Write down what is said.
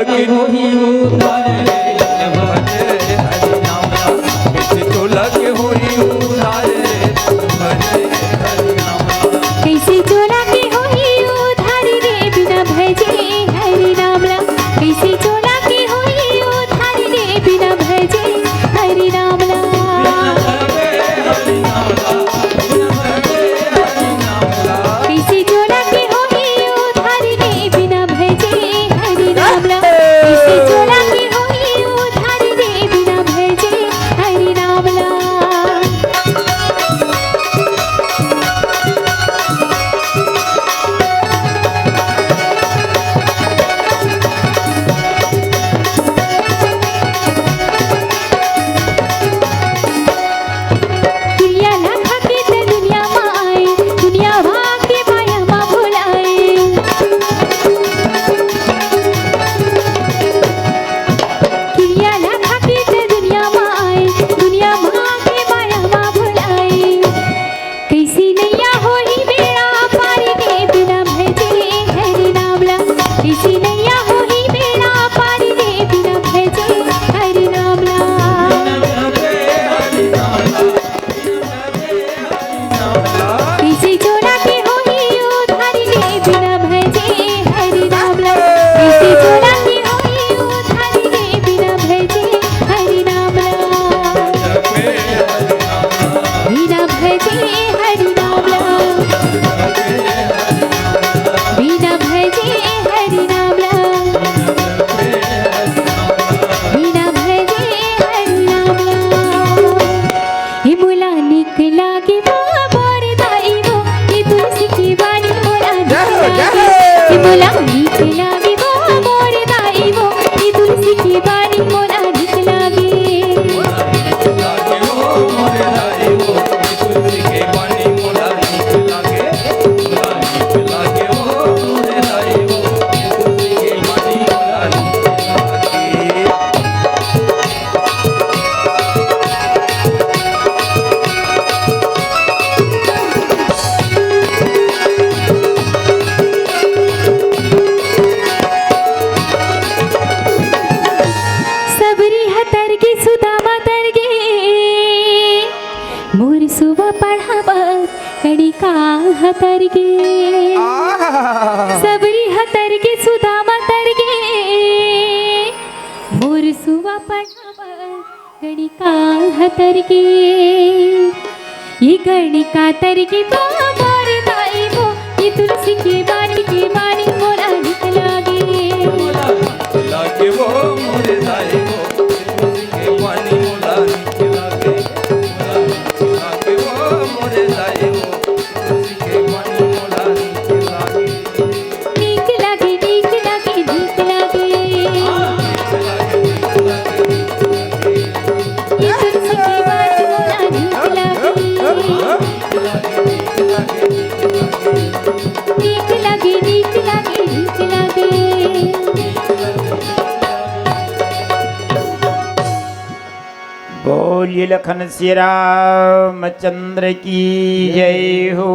के होई उधार रे भजे हरि नाम कैसे चोला के होई उधार रे भजे हरि नाम कैसे चोला के होई उधार रे बिना भजे हरि नाम कैसे चोला के होई उधार रे बिना भजे हरि नाम कैसे चोला के होई उधार रे बिना भजे हरि नाम कैसे चोला के होई उधार रे बिना भजे हरि नाम बोला नीक लागे वो मोर दाई वो ये तुलसी की बानी मोरा नीक लागे तुलसी के बानी मोला नीक लागे वो मोरे दाई वो तुलसी के बानी मोला नीक लागे मोर सुबह पढ़ावा कड़ी का हतर गे सबरी हतर के सुदामा तर गे मोर सुबह पढ़ावा कड़ी का हतर गे ये कड़ी का तर के वो मोर दाई वो ये तुलसी की बानी मोरा नीक लागे वो मोरे दाई वो तुलसी के बानी मोला नीक लागे बोलिए लखन श्री रामचंद्र की जय हो।